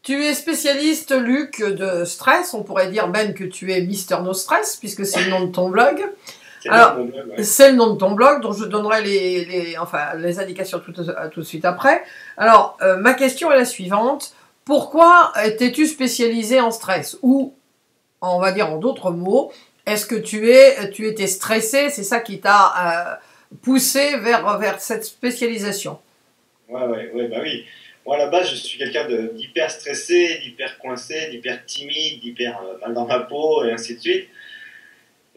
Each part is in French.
Tu es spécialiste, Luc, de stress. On pourrait dire même que tu es Mister No Stress, puisque c'est le nom de ton blog. Alors, c'est le nom de ton blog, dont je donnerai les indications tout de suite après. Alors, ma question est la suivante. Pourquoi t'es-tu spécialisé en stress? Ou, on va dire en d'autres mots, est-ce que tu étais stressé? C'est ça qui t'a poussé vers cette spécialisation? Ouais, bah oui. Moi, à la base, je suis quelqu'un d'hyper stressé, d'hyper coincé, d'hyper timide, d'hyper mal dans ma peau, et ainsi de suite.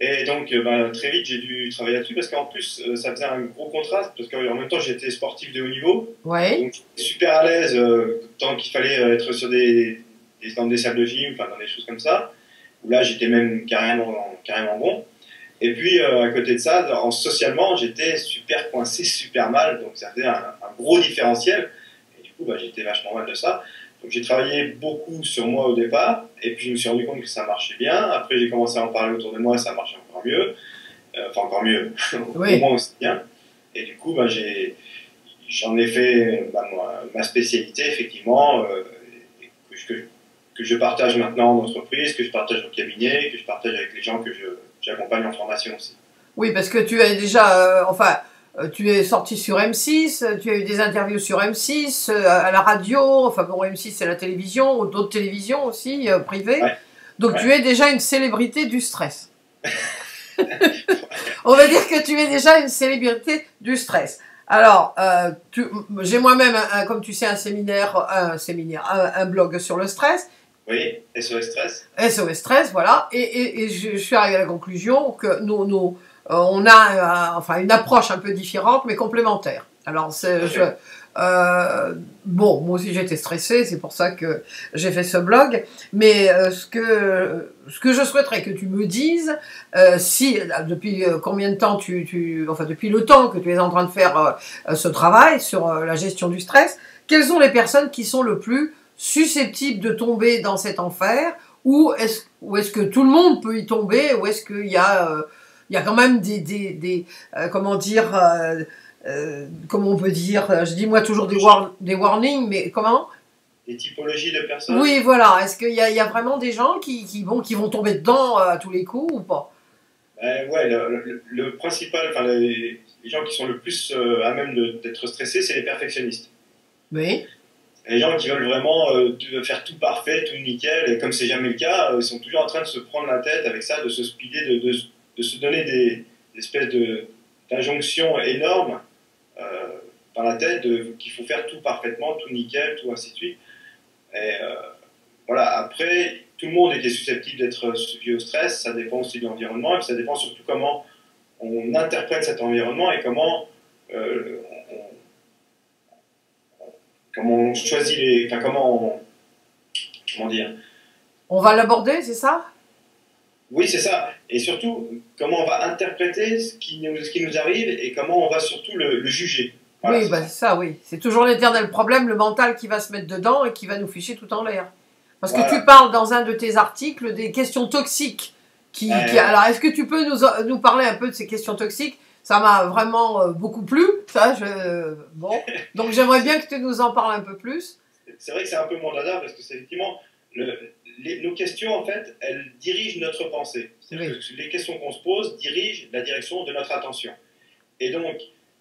Et donc, bah, très vite, j'ai dû travailler là-dessus, parce qu'en plus, ça faisait un gros contraste, parce qu'en même temps, j'étais sportif de haut niveau. Ouais. Donc, j'étais super à l'aise, tant qu'il fallait être sur dans des salles de gym, enfin, dans des choses comme ça. Où là, j'étais même carrément bon. Et puis, à côté de ça, socialement, j'étais super coincé, super mal, donc ça faisait un gros différentiel. Et du coup, bah, j'étais vachement mal de ça. Donc j'ai travaillé beaucoup sur moi au départ, et puis je me suis rendu compte que ça marchait bien. Après, j'ai commencé à en parler autour de moi, ça marchait encore mieux. Enfin, encore mieux, Oui. au moins aussi bien. Et du coup, bah, j'en ai fait ma spécialité, effectivement, que je partage maintenant en entreprise, que je partage au cabinet, que je partage avec les gens que j'accompagne en formation aussi. Oui, parce que tu as déjà, tu es sorti sur M6, tu as eu des interviews sur M6, à la radio, enfin bon, M6 c'est la télévision, ou d'autres télévisions aussi, privées. Ouais. Donc tu es déjà une célébrité du stress. On va dire que tu es déjà une célébrité du stress. Alors, j'ai moi-même, comme tu sais, un blog sur le stress. Oui, SOS Stress. SOS Stress, voilà. Et je suis arrivée à la conclusion que on a une approche un peu différente, mais complémentaire. Alors, bon, moi aussi j'étais stressée, c'est pour ça que j'ai fait ce blog. Mais ce que je souhaiterais que tu me dises, depuis combien de temps depuis le temps que tu es en train de faire ce travail sur la gestion du stress, quelles sont les personnes qui sont le plus susceptibles de tomber dans cet enfer, ou est-ce que tout le monde peut y tomber, ou est-ce qu'il y a quand même comment dire, comment on peut dire, je dis moi toujours des warnings, mais comment? Des typologies de personnes. Oui, voilà. Est-ce qu'il y a vraiment des gens qui vont tomber dedans à tous les coups ou pas? Ouais, le principal, enfin les gens qui sont le plus à même d'être stressés, c'est les perfectionnistes. Oui. Les gens qui veulent vraiment faire tout parfait, tout nickel, et comme c'est jamais le cas, ils sont toujours en train de se prendre la tête avec ça, de se speeder, de se donner des espèces d'injonctions énormes dans la tête qu'il faut faire tout parfaitement, tout nickel, tout ainsi de suite. Et voilà, après, tout le monde est susceptible d'être sujet au stress, ça dépend aussi de l'environnement, et puis ça dépend surtout comment on interprète cet environnement et comment on choisit enfin comment dire. On va l'aborder, c'est ça? Oui, c'est ça. Et surtout, comment on va interpréter ce qui nous arrive et comment on va surtout le juger. Voilà, oui, bah, c'est ça, oui. C'est toujours l'éternel problème, le mental qui va se mettre dedans et qui va nous ficher tout en l'air. Parce que tu parles dans un de tes articles des questions toxiques. Alors, est-ce que tu peux nous parler un peu de ces questions toxiques? Ça m'a vraiment beaucoup plu. Bon. Donc, j'aimerais bien que tu nous en parles un peu plus. C'est vrai que c'est un peu mon dada parce que c'est effectivement nos questions, en fait, elles dirigent notre pensée. C'est-à-dire que les questions qu'on se pose dirigent la direction de notre attention. Et donc,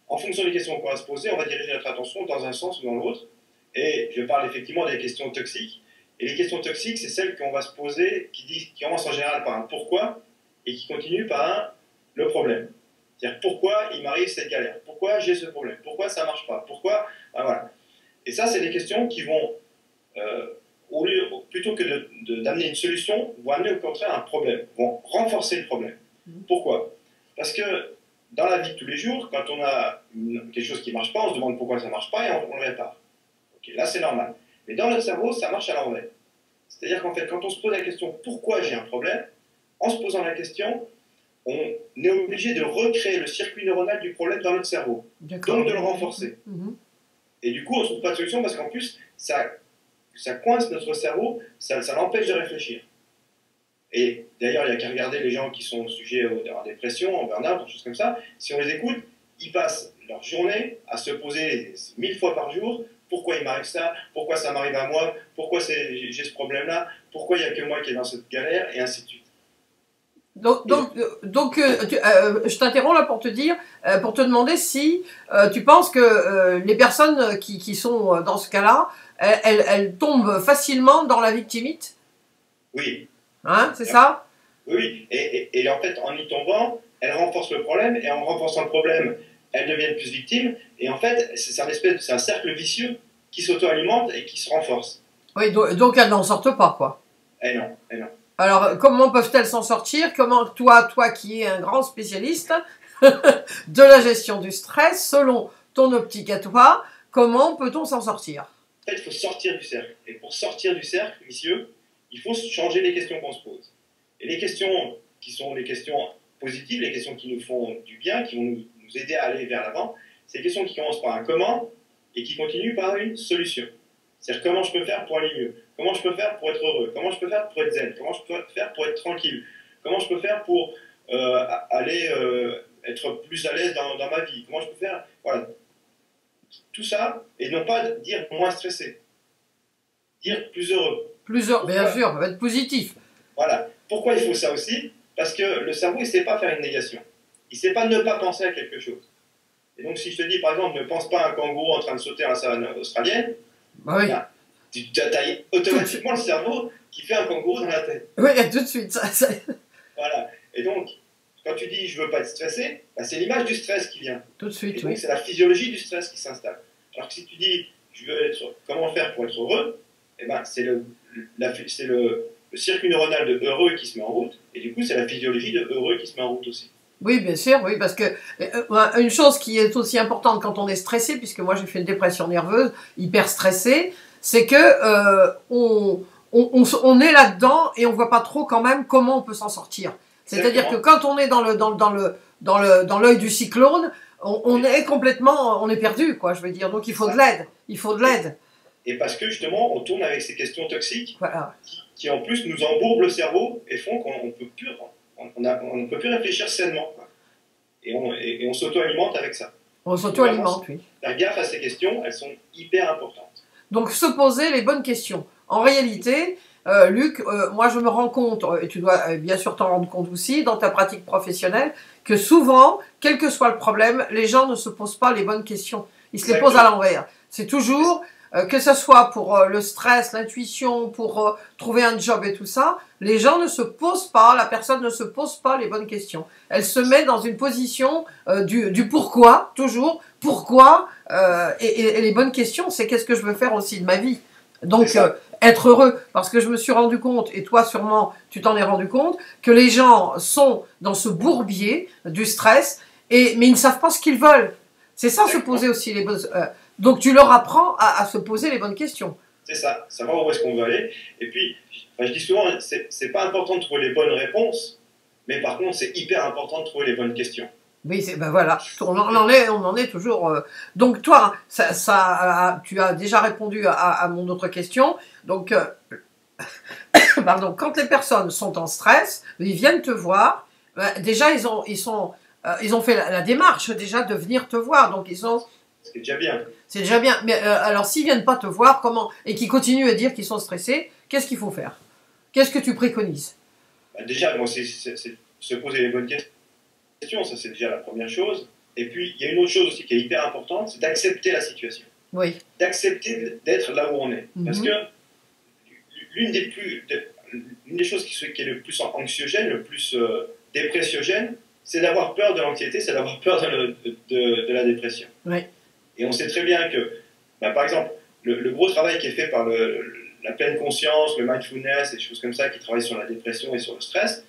en fonction des questions qu'on va se poser, on va diriger notre attention dans un sens ou dans l'autre. Et je parle effectivement des questions toxiques. Et les questions toxiques, c'est celles qu'on va se poser, qui commencent en général par un pourquoi et qui continuent par un le problème. C'est-à-dire pourquoi il m'arrive cette galère, pourquoi j'ai ce problème, pourquoi ça ne marche pas, pourquoi. Ben voilà. Et ça, c'est des questions qui vont, plutôt que d'amener une solution, vont amener au contraire un problème, vont renforcer le problème. Pourquoi? Parce que dans la vie de tous les jours, quand on a quelque chose qui ne marche pas, on se demande pourquoi ça ne marche pas et on le répare. Okay, là, c'est normal. Mais dans notre cerveau, ça marche à l'envers. C'est-à-dire qu'en fait, quand on se pose la question pourquoi j'ai un problème, en se posant la question, on est obligé de recréer le circuit neuronal du problème dans notre cerveau. Donc de le renforcer. Et du coup, on ne trouve pas de solution parce qu'en plus, ça coince notre cerveau, ça l'empêche de réfléchir. Et d'ailleurs, il n'y a qu'à regarder les gens qui sont sujets à dépression, en burn-out, des choses comme ça. Si on les écoute, ils passent leur journée à se poser 1000 fois par jour pourquoi il m'arrive ça, pourquoi ça m'arrive à moi, pourquoi j'ai ce problème-là, pourquoi il n'y a que moi qui est dans cette galère, et ainsi de suite. Je t'interromps là pour te dire, pour te demander si tu penses que les personnes qui sont dans ce cas-là, elles tombent facilement dans la victimite. Oui. Hein, c'est ça? Oui, et en fait, en y tombant, elles renforcent le problème, et en renforçant le problème, elles deviennent plus victimes, et en fait, c'est un cercle vicieux qui s'auto-alimente et qui se renforce. Oui, donc elles n'en sortent pas, quoi. Eh non, eh non. Alors, comment peuvent-elles s'en sortir? Comment, toi qui es un grand spécialiste de la gestion du stress, selon ton optique à toi, comment peut-on s'en sortir? En fait, il faut sortir du cercle. Et pour sortir du cercle vicieux, il faut changer les questions qu'on se pose. Et les questions qui sont les questions positives, les questions qui nous font du bien, qui vont nous aider à aller vers l'avant, c'est les questions qui commencent par un comment et qui continuent par une solution. C'est-à-dire comment je peux faire pour aller mieux, comment je peux faire pour être heureux, comment je peux faire pour être zen, comment je peux faire pour être tranquille, comment je peux faire pour aller être plus à l'aise dans ma vie, comment je peux faire, voilà. Tout ça, et non pas dire moins stressé, dire plus heureux. Plus heureux, bien sûr, ça va être positif. Voilà. Pourquoi il faut ça aussi? Parce que le cerveau, il ne sait pas faire une négation. Il ne sait pas ne pas penser à quelque chose. Et donc, si je te dis, par exemple, ne pense pas à un kangourou en train de sauter à la savane australienne, bah oui. Là, tu as automatiquement le cerveau qui fait un kangourou dans la tête. Oui, tout de suite. Voilà. Et donc, quand tu dis je veux pas être stressé, bah, c'est l'image du stress qui vient. Tout de suite, et donc, oui. c'est la physiologie du stress qui s'installe. Alors que si tu dis comment faire pour être heureux, eh ben, c'est le circuit neuronal de heureux qui se met en route, et du coup, c'est la physiologie de heureux qui se met en route aussi. Oui, bien sûr, oui, parce que une chose qui est aussi importante quand on est stressé, puisque moi j'ai fait une dépression nerveuse, hyper stressée, c'est que on est là-dedans et on voit pas trop quand même comment on peut s'en sortir. C'est-à-dire que quand on est dans l'œil du cyclone, on est complètement, on est perdu, quoi, je veux dire. Donc il faut de l'aide, il faut de l'aide. Et parce que justement, on tourne avec ces questions toxiques, voilà, qui en plus nous embourbent le cerveau et font qu'on ne peut plus, on ne peut plus réfléchir sainement, quoi. Et on s'auto-alimente avec ça. On s'auto-alimente, oui. Faire gaffe à ces questions, elles sont hyper importantes. Donc se poser les bonnes questions. En réalité, Luc, moi je me rends compte, et tu dois bien sûr t'en rendre compte aussi dans ta pratique professionnelle, que souvent, quel que soit le problème, les gens ne se posent pas les bonnes questions. Ils se les posent à l'envers. C'est toujours, que ce soit pour le stress, l'intuition, pour trouver un job et tout ça, les gens ne se posent pas, la personne ne se pose pas les bonnes questions. Elle se met dans une position du pourquoi, toujours, pourquoi, et les bonnes questions, c'est qu'est-ce que je veux faire aussi de ma vie. Donc, être heureux, parce que je me suis rendu compte, et toi sûrement tu t'en es rendu compte, que les gens sont dans ce bourbier du stress, mais ils ne savent pas ce qu'ils veulent. C'est ça, se poser aussi les bonnes... donc tu leur apprends à se poser les bonnes questions. C'est ça, savoir où est-ce qu'on veut aller. Et puis, je dis souvent, c'est pas important de trouver les bonnes réponses, mais par contre c'est hyper important de trouver les bonnes questions. Oui, ben voilà, on en est toujours... Donc toi, tu as déjà répondu à mon autre question. Donc, pardon, quand les personnes sont en stress, ils viennent te voir, déjà ils ont fait la démarche déjà de venir te voir. Donc ils ont... C'est déjà bien. C'est déjà bien. Mais alors s'ils viennent pas te voir, comment, et qu'ils continuent à dire qu'ils sont stressés, qu'est-ce qu'il faut faire? Qu'est-ce que tu préconises? Déjà, moi, c'est se poser les bonnes questions, ça c'est déjà la première chose. Et puis, il y a une autre chose aussi qui est hyper importante, c'est d'accepter la situation. Oui. D'accepter d'être là où on est. Parce que l'une des choses qui est le plus anxiogène, le plus dépressiogène, c'est d'avoir peur de l'anxiété, c'est d'avoir peur de la dépression. Oui. Et on sait très bien que, par exemple, le gros travail qui est fait par la pleine conscience, le mindfulness et des choses comme ça, qui travaillent sur la dépression et sur le stress,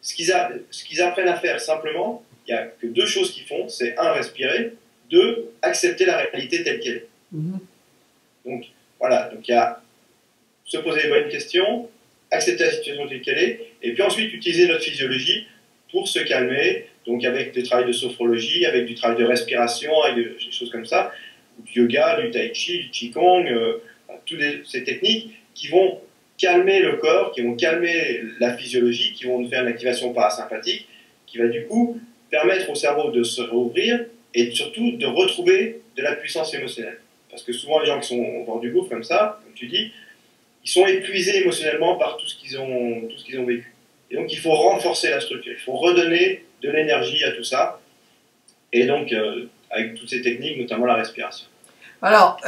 ce qu'ils apprennent à faire simplement, il n'y a que deux choses qu'ils font, c'est un, respirer, deux, accepter la réalité telle qu'elle est. Donc voilà, donc il y a se poser les bonnes questions, accepter la situation telle qu'elle est, et puis ensuite utiliser notre physiologie pour se calmer, donc avec des travails de sophrologie, avec du travail de respiration, avec des choses comme ça, du yoga, du tai chi, du qigong, toutes ces techniques qui vont calmer le corps, qui vont calmer la physiologie, qui vont nous faire une activation parasympathique, qui va du coup permettre au cerveau de se rouvrir et surtout de retrouver de la puissance émotionnelle. parce que souvent les gens qui sont au bord du gouffre comme ça, comme tu dis, ils sont épuisés émotionnellement par tout ce qu'ils ont vécu. Et donc il faut renforcer la structure, il faut redonner de l'énergie à tout ça, et donc avec toutes ces techniques, notamment la respiration. Alors,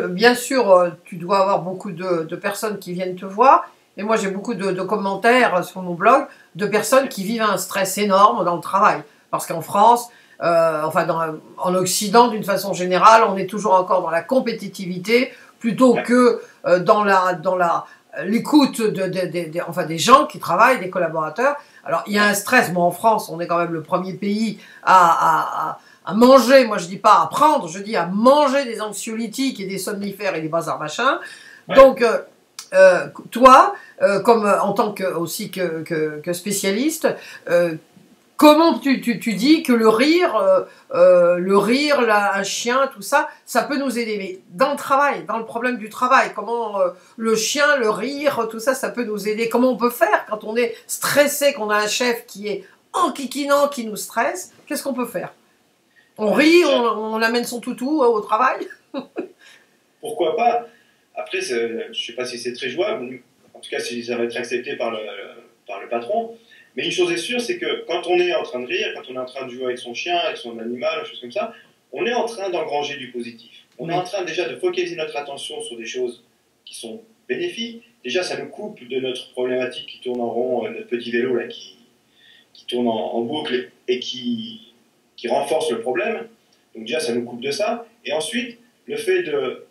bien sûr, tu dois avoir beaucoup de personnes qui viennent te voir. Et moi, j'ai beaucoup de commentaires sur mon blog de personnes qui vivent un stress énorme dans le travail. Parce qu'en France, enfin en Occident, d'une façon générale, on est toujours encore dans la compétitivité plutôt que dans l'écoute enfin, des gens qui travaillent, des collaborateurs. Alors, il y a un stress. Bon, en France, on est quand même le premier pays à manger, moi je dis pas à prendre, je dis à manger des anxiolytiques et des somnifères et des bazar machin. Ouais. Donc, toi, comme en tant que, aussi que spécialiste, comment tu dis que le rire, un chien, tout ça, ça peut nous aider. Mais dans le travail, dans le problème du travail, comment le chien, le rire, tout ça, ça peut nous aider. Comment on peut faire quand on est stressé, qu'on a un chef qui est enquiquinant, qui nous stresse, qu'est-ce qu'on peut faire? On rit, on amène son toutou au travail. Pourquoi pas? Après, je ne sais pas si c'est très jouable, en tout cas si ça va être accepté par le patron. Mais une chose est sûre, c'est que quand on est en train de rire, quand on est en train de jouer avec son chien, avec son animal, des choses comme ça, on est en train d'engranger du positif. On est en train déjà de focaliser notre attention sur des choses qui sont bénéfiques. Déjà, ça nous coupe de notre problématique qui tourne en rond, notre petit vélo là, qui tourne en boucle et qui renforce le problème. Donc déjà, ça nous coupe de ça. Et ensuite, le fait de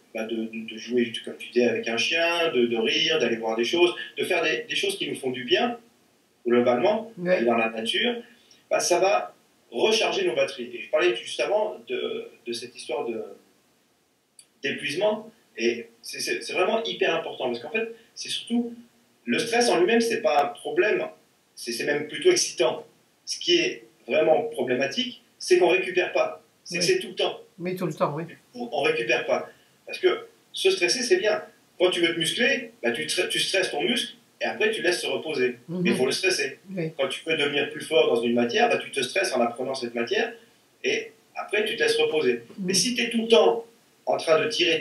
jouer, comme tu dis, avec un chien, de rire, d'aller voir des choses, de faire des choses qui nous font du bien, globalement, ouais, dans la nature, ça va recharger nos batteries. Et je parlais juste avant de cette histoire d'épuisement, et c'est vraiment hyper important, parce qu'en fait, c'est surtout, le stress en lui-même, c'est pas un problème, c'est même plutôt excitant. Ce qui est vraiment problématique, c'est qu'on ne récupère pas. C'est oui, que c'est tout le temps. Oui, tout le temps, oui. On ne récupère pas. Parce que se stresser, c'est bien. Quand tu veux te muscler, tu stresses ton muscle et après tu laisses se reposer. Mais il faut le stresser. Oui. Quand tu veux devenir plus fort dans une matière, tu te stresses en apprenant cette matière et après tu te laisses reposer. Mais si tu es tout le temps en train de tirer,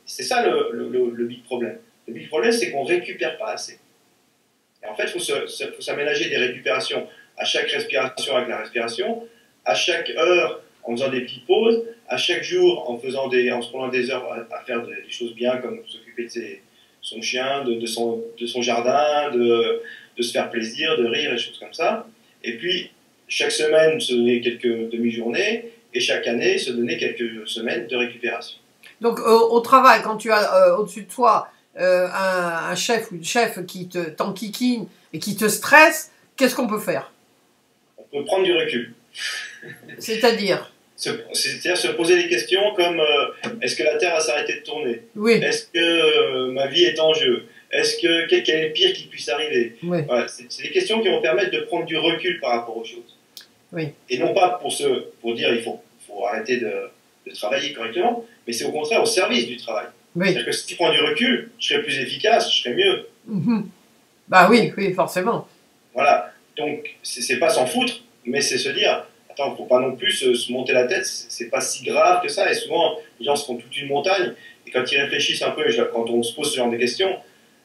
c'est ça le big problème. Le big problème, c'est qu'on ne récupère pas assez. Et en fait, il faut s'aménager des récupérations à chaque respiration avec la respiration, à chaque heure en faisant des petites pauses, à chaque jour en se prenant des heures à faire des choses bien, comme s'occuper de son chien, de son jardin, de se faire plaisir, de rire, des choses comme ça. Et puis, chaque semaine, se donner quelques demi-journées, et chaque année, se donner quelques semaines de récupération. Donc, au travail, quand tu as au-dessus de toi un chef ou une chef qui t'enquiquine et qui te stresse, qu'est-ce qu'on peut faire? On peut prendre du recul. C'est-à-dire se poser des questions comme est-ce que la Terre va s'arrêter de tourner? Oui. Est-ce que ma vie est en jeu? Quel est le pire qui puisse arriver? Oui. Voilà, c'est des questions qui vont permettre de prendre du recul par rapport aux choses. Oui. Et non pas pour dire il faut arrêter de travailler correctement, mais c'est au contraire au service du travail. Oui. C'est-à-dire que si tu prends du recul, je serai plus efficace, je serai mieux. Mm-hmm. Bah oui, forcément. Voilà. Donc, c'est pas s'en foutre, mais c'est se dire, attends, il ne faut pas non plus se monter la tête, c'est pas si grave que ça. Et souvent, les gens se font toute une montagne, et quand ils réfléchissent un peu, quand on se pose ce genre de questions,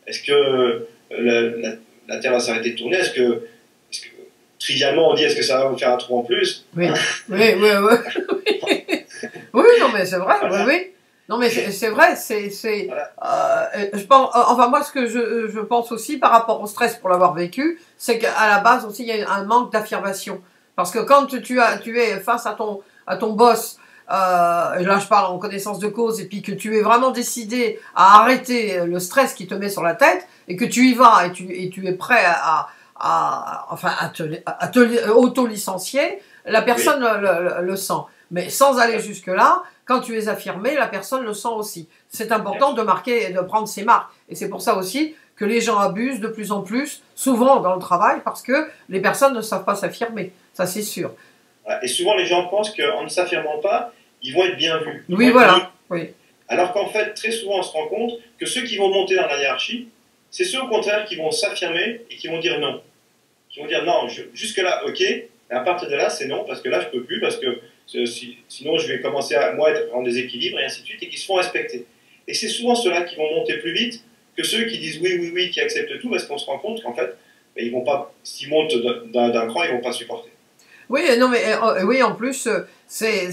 est-ce que la Terre va s'arrêter de tourner? Est-ce que trivialement, on dit, est-ce que ça va vous faire un trou en plus? Oui, oui. Oui, non, mais c'est vrai, voilà. Oui. Non, mais c'est vrai, voilà. Je pense, enfin, moi, ce que je pense aussi par rapport au stress, pour l'avoir vécu, c'est qu'à la base aussi, il y a un manque d'affirmation. Parce que quand tu es face à ton boss, et là je parle en connaissance de cause, et puis que tu es vraiment décidé à arrêter le stress qui te met sur la tête, et que tu y vas, et tu es prêt à te auto-licencier, la personne le sent. Mais sans aller jusque-là, quand tu es affirmé, la personne le sent aussi. C'est important de prendre ses marques. Et c'est pour ça aussi que les gens abusent de plus en plus, souvent dans le travail, parce que les personnes ne savent pas s'affirmer. Ça, c'est sûr. Et souvent, les gens pensent qu'en ne s'affirmant pas, ils vont être bien vus. Oui, voilà. Oui. Alors qu'en fait, très souvent, on se rend compte que ceux qui vont monter dans la hiérarchie, c'est ceux, au contraire, qui vont s'affirmer et qui vont dire non. Qui vont dire non, jusque-là, ok, mais à partir de là, c'est non, parce que là, je peux plus, parce que Sinon je vais commencer à moi être en déséquilibre et ainsi de suite, et qui se font respecter. Et c'est souvent ceux-là qui vont monter plus vite que ceux qui disent oui, oui, oui, qui acceptent tout, parce qu'on se rend compte qu'en fait, ben, ils vont pas, s'ils montent d'un cran, ils vont pas supporter. Oui, non, mais oui, en plus, c'est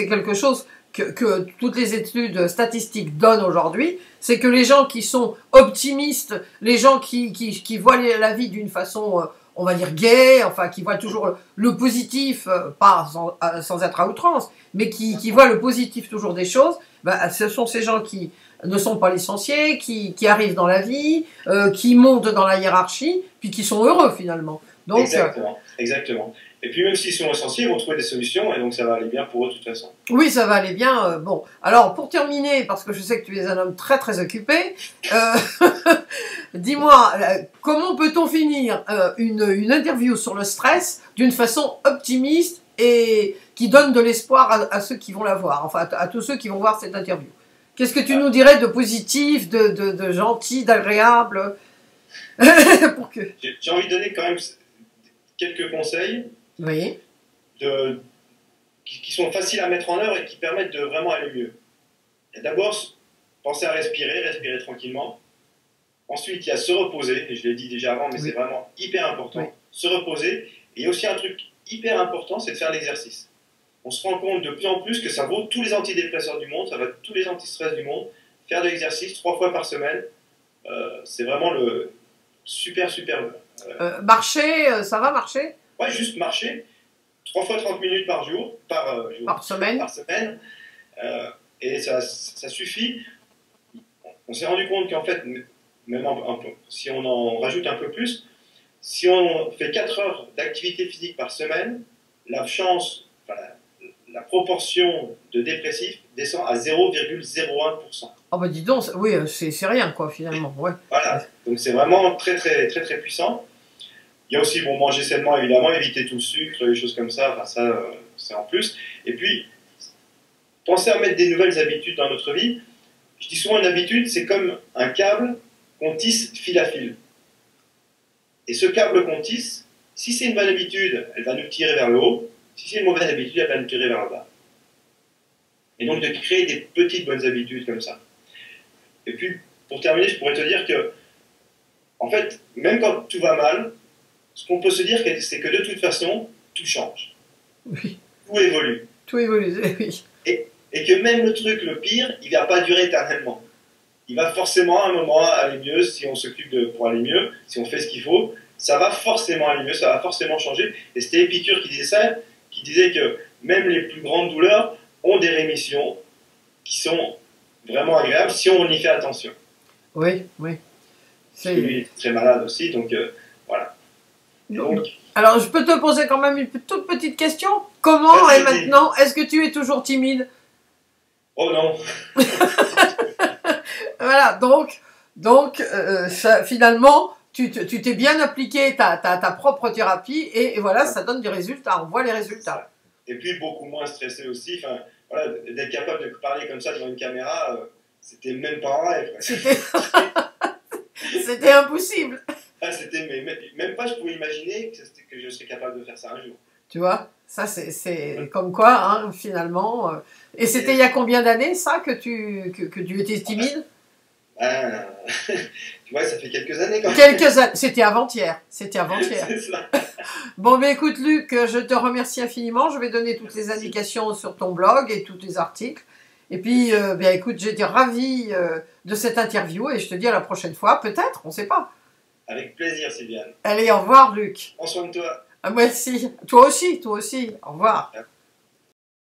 quelque chose que toutes les études statistiques donnent aujourd'hui, c'est que les gens qui sont optimistes, les gens qui voient la vie d'une façon, on va dire, gaie, enfin, qui voient toujours le positif, pas sans être à outrance, mais qui voient le positif toujours des choses, bah, ce sont ces gens qui ne sont pas licenciés, qui arrivent dans la vie, qui montent dans la hiérarchie, puis qui sont heureux finalement. Donc, exactement, exactement. Et puis même s'ils sont licenciés, ils vont trouver des solutions, et donc ça va aller bien pour eux de toute façon. Oui, ça va aller bien. Bon, alors pour terminer, parce que je sais que tu es un homme très très occupé, dis-moi, comment peut-on finir une interview sur le stress d'une façon optimiste et qui donne de l'espoir à ceux qui vont la voir, enfin à tous ceux qui vont voir cette interview? Qu'est-ce que tu nous dirais de positif, de gentil, d'agréable pour que... J'ai envie de donner quand même quelques conseils. Oui. Qui sont faciles à mettre en œuvre et qui permettent de vraiment aller mieux. D'abord, penser à respirer tranquillement. Ensuite, il y a se reposer, et je l'ai dit déjà avant, mais c'est vraiment hyper important. Oui. Se reposer. Et il y a aussi un truc hyper important, c'est de faire l'exercice. On se rend compte de plus en plus que ça vaut tous les antidépresseurs du monde, ça va tous les antistress du monde. Faire de l'exercice 3 fois par semaine, c'est vraiment le super. Marcher, ça va marcher? Ouais, juste marcher. 3 fois 30 minutes par semaine. Et ça suffit. On s'est rendu compte qu'en fait, même si on en rajoute un peu plus, si on fait 4 heures d'activité physique par semaine, la proportion de dépressifs descend à 0,01%. Ah bah dis donc, oui, c'est rien quoi finalement. Ouais. Voilà, donc c'est vraiment très puissant. Il y a aussi, manger sainement, évidemment, éviter tout le sucre, les choses comme ça, enfin ça, c'est en plus. Et puis, penser à mettre des nouvelles habitudes dans notre vie. Je dis souvent, une habitude, c'est comme un câble qu'on tisse fil à fil. Et ce câble qu'on tisse, si c'est une bonne habitude, elle va nous tirer vers le haut. Si c'est une mauvaise habitude, elle va nous tirer vers le bas. Et donc, de créer des petites bonnes habitudes comme ça. Et puis, pour terminer, je pourrais te dire que, en fait, même quand tout va mal, ce qu'on peut se dire, c'est que de toute façon, tout change. Oui. Tout évolue. Tout évolue, oui. Et que même le truc, le pire, il ne va pas durer éternellement. Il va forcément à un moment aller mieux si on s'occupe pour aller mieux, si on fait ce qu'il faut. Ça va forcément aller mieux, ça va forcément changer. Et c'était Épicure qui disait ça, qui disait que même les plus grandes douleurs ont des rémissions qui sont vraiment agréables si on y fait attention. Oui. Parce que lui, il est très malade aussi, donc voilà. Donc, alors, je peux te poser quand même une toute petite question. Comment et maintenant, est-ce que tu es toujours timide? Oh non. Voilà, donc ça, finalement, tu t'es bien appliqué ta propre thérapie et voilà, ça donne des résultats, on voit les résultats. Et puis beaucoup moins stressé aussi, enfin, voilà, d'être capable de parler comme ça devant une caméra, c'était même pas un rêve. C'était impossible. Ah, même pas je pouvais imaginer que je serais capable de faire ça un jour. Tu vois, ça c'est comme quoi, hein, finalement. Et c'était il y a combien d'années ça que tu étais timide? Tu vois, ça fait quelques années quand même. Quelques années, c'était avant-hier. C'est ça. Bon, ben écoute Luc, je te remercie infiniment. Je vais donner toutes les indications sur ton blog et tous tes articles. Et puis, bien écoute, j'étais ravie de cette interview et je te dis à la prochaine fois, peut-être, on ne sait pas. Avec plaisir, Sylviane. Allez, au revoir Luc. Prends soin de toi. Merci. Toi aussi. Au revoir.